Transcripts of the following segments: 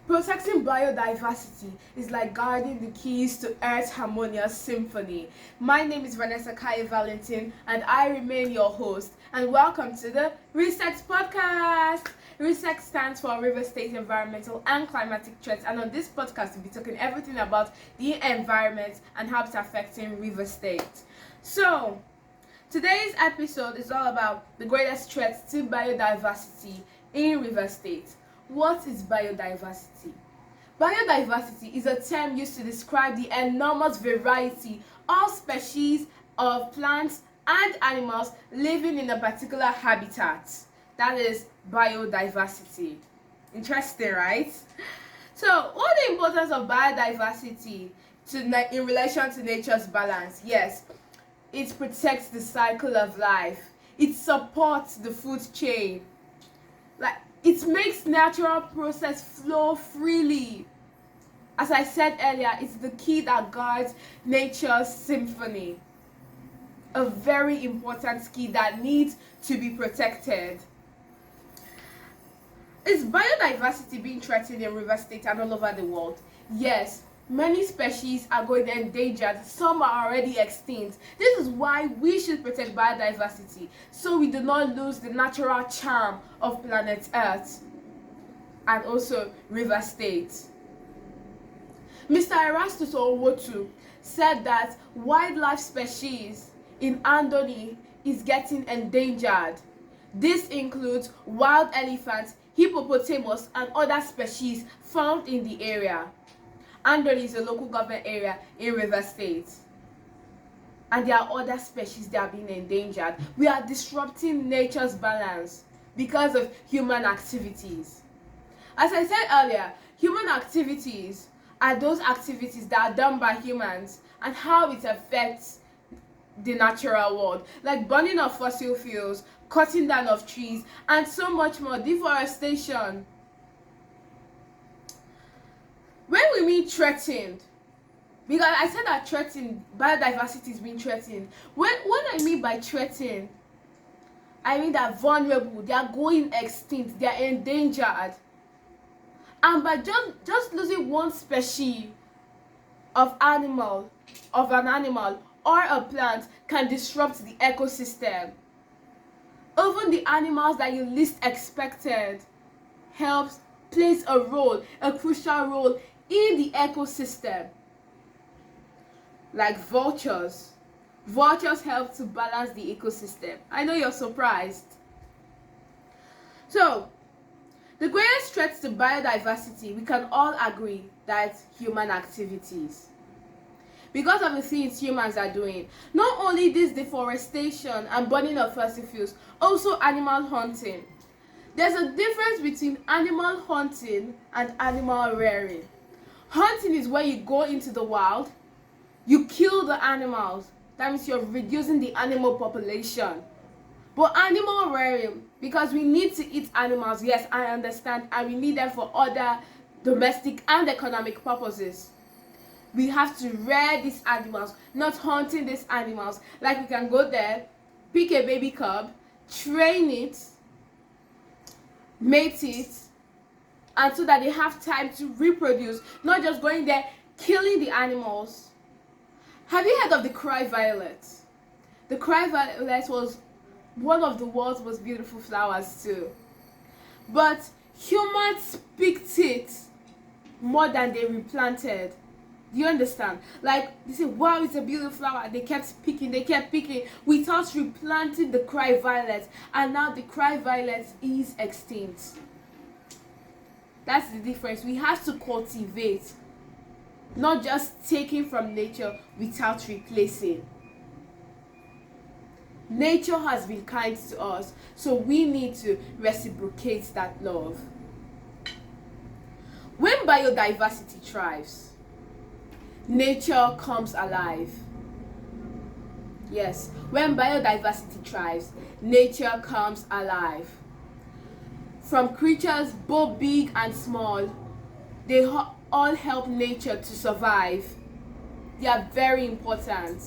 Protecting biodiversity is like guarding the keys to Earth's harmonious symphony. My name is Varnessa Kayen Varlyngton, and I remain your host. And welcome to the RISECT Podcast. RISECT stands for River State Environmental and Climatic Threats, and on this podcast we'll be talking everything about the environment and how it's affecting River State. So, today's episode is all about the greatest threats to biodiversity in River State. What is biodiversity? Biodiversity is a term used to describe the enormous variety of species of plants and animals living in a particular habitat. That is biodiversity. Interesting, right? So, what is the importance of biodiversity in relation to nature's balance? Yes, it protects the cycle of life. It supports the food chain. It makes natural process flow freely. As I said earlier, it's the key that guards nature's symphony. A very important key that needs to be protected. Is biodiversity being threatened in River State and all over the world? Yes. Many species are going endangered. Some are already extinct. This is why we should protect biodiversity, so we do not lose the natural charm of planet Earth and also River State. Mr. Erastus Owotu said that wildlife species in Andoni is getting endangered. This includes wild elephants, hippopotamus, and other species found in the area. Andoni is a local government area in River State. And there are other species that are being endangered. We are disrupting nature's balance because of human activities. As I said earlier, human activities are those activities that are done by humans and how it affects the natural world, like burning of fossil fuels, cutting down of trees, and so much more, deforestation. When we mean threatened, because I said that threatened, biodiversity is being threatened. What I mean by threatened, I mean that vulnerable, they are going extinct, they are endangered. And by just losing one species of an animal or a plant can disrupt the ecosystem. Even the animals that you least expected plays a crucial role in the ecosystem. Like vultures. Vultures help to balance the ecosystem. I know you're surprised. So, the greatest threats to biodiversity, we can all agree that human activities. Because of the things humans are doing. Not only this deforestation and burning of fossil fuels, also animal hunting. There's a difference between animal hunting and animal rearing. Hunting is where you go into the wild, you kill the animals. That means you're reducing the animal population. But animal rearing, because we need to eat animals, yes, I understand, and we need them for other domestic and economic purposes. We have to rear these animals, not hunting these animals. Like we can go there, pick a baby cub, train it, mate it, and so that they have time to reproduce, not just going there killing the animals. Have you heard of the cry violet? The cry violet was one of the world's most beautiful flowers too. But humans picked it more than they replanted. Do you understand? Like, they say, wow, it's a beautiful flower. They kept picking without replanting the cry violet. And now the cry violet is extinct. That's the difference. We have to cultivate, not just taking from nature without replacing. Nature has been kind to us, so we need to reciprocate that love. When biodiversity thrives, nature comes alive. Yes, when biodiversity thrives, nature comes alive. From creatures both big and small, they all help nature to survive. They are very important.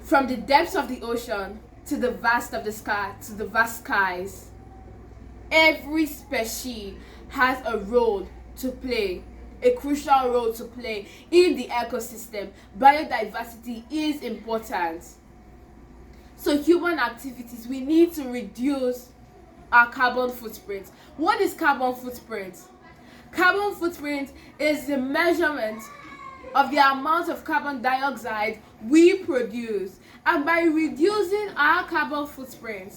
From the depths of the ocean to the vast of the sky, to the vast skies, every species has a role to play, a crucial role to play in the ecosystem. Biodiversity is important. So human activities, we need to reduce our carbon footprint. What is carbon footprint? Carbon footprint is the measurement of the amount of carbon dioxide we produce. And by reducing our carbon footprint,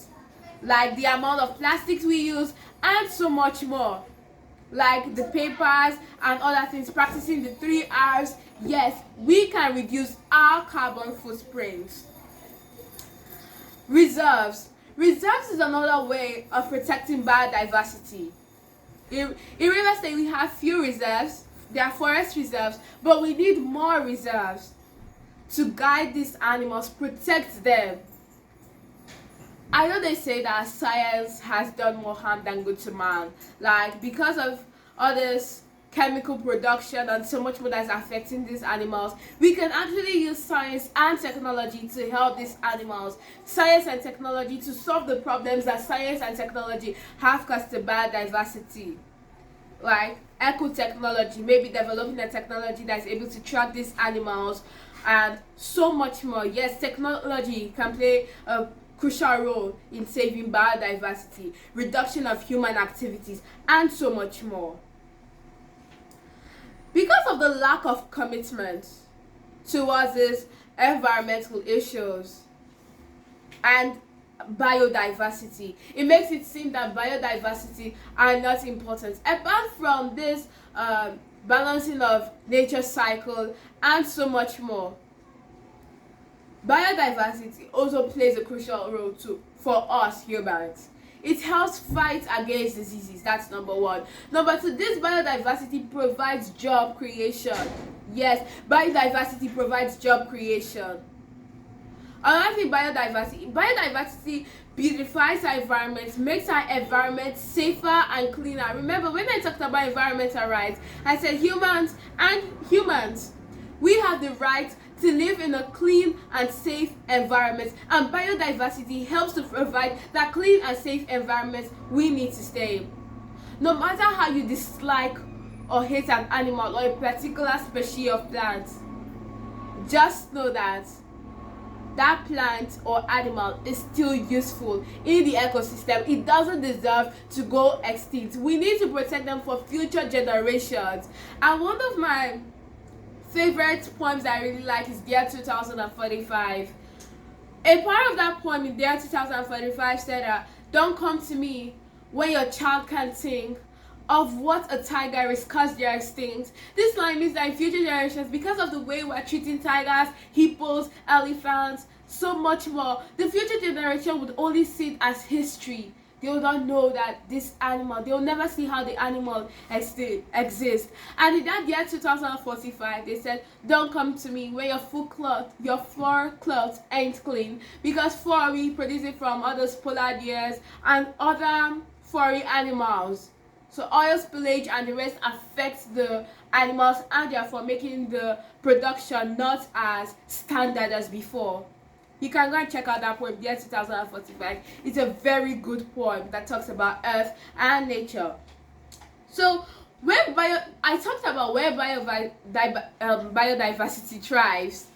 like the amount of plastics we use and so much more, like the papers and other things, practicing the 3 R's, yes, we can reduce our carbon footprint. Reserves. Reserves is another way of protecting biodiversity. In River State, we have few reserves. There are forest reserves, but we need more reserves to guide these animals, protect them. I know they say that science has done more harm than good to man, like because of all this chemical production and so much more that is affecting these animals. We can actually use science and technology to help these animals. Science and technology to solve the problems that science and technology have caused to biodiversity. Like eco-technology, maybe developing a technology that is able to track these animals and so much more. Yes, technology can play a crucial role in saving biodiversity, reduction of human activities, and so much more. Because of the lack of commitment towards these environmental issues and biodiversity, it makes it seem that biodiversity are not important. Apart from this balancing of nature cycle and so much more, biodiversity also plays a crucial role too for us humans. It helps fight against diseases. That's number one. Number two, this biodiversity provides job creation. Yes, biodiversity provides job creation. Another thing, biodiversity beautifies our environment, makes our environment safer and cleaner. Remember, when I talked about environmental rights, I said humans, we have the right to live in a clean and safe environment, and biodiversity helps to provide that clean and safe environment we need to stay in. No matter how you dislike or hate an animal or a particular species of plant, just know that that plant or animal is still useful in the ecosystem. It doesn't deserve to go extinct. We need to protect them for future generations. And one of my favorite poems that I really like is Dear 2045. A part of that poem in Dear 2045 said that don't come to me when your child can't think of what a tiger is cause they are extinct. This line means that in future generations, because of the way we're treating tigers, hippos, elephants, so much more, the future generation would only see it as history. They will not know that this animal, they will never see how the animal exists. And in that year 2045, they said, don't come to me where your fur cloth ain't clean, because fur we produce it from other polar bears and other furry animals. So oil spillage and the rest affects the animals, and therefore making the production not as standard as before. You can go and check out that poem, Dear 2045. It's a very good poem that talks about Earth and nature. So I talked about where biodiversity thrives.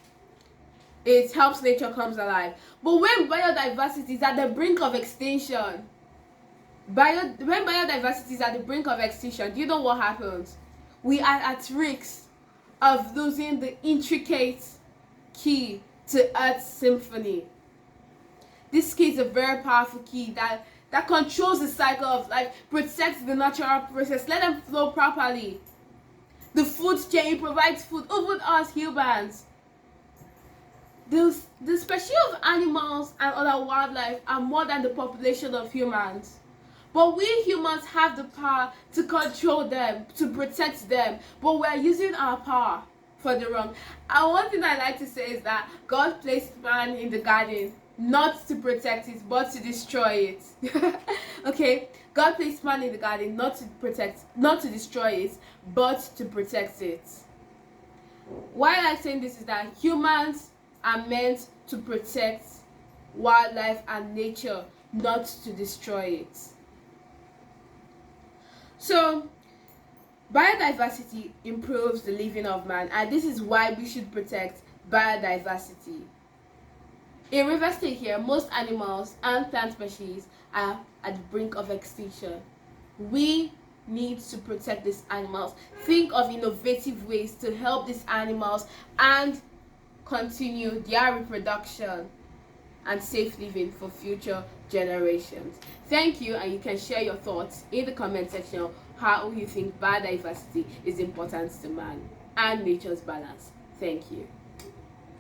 It helps nature comes alive. But when biodiversity is at the brink of extinction, when biodiversity is at the brink of extinction, do you know what happens? We are at risk of losing the intricate key to Earth's symphony. This key is a very powerful key that controls the cycle of life, protects the natural process, let them flow properly. The food chain provides food, even us humans. The species of animals and other wildlife are more than the population of humans. But we humans have the power to control them, to protect them, but we're using our power for the wrong. And one thing I like to say is that God placed man in the garden not to protect it, but to destroy it. Okay, God placed man in the garden not to destroy it, but to protect it. Why I'm saying this is that humans are meant to protect wildlife and nature, not to destroy it. So Biodiversity improves the living of man, and this is why we should protect biodiversity. In River State here, most animals and plant species are at the brink of extinction. We need to protect these animals. Think of innovative ways to help these animals and continue their reproduction and safe living for future generations. Thank you, and you can share your thoughts in the comment section how you think biodiversity is important to man and nature's balance. Thank you.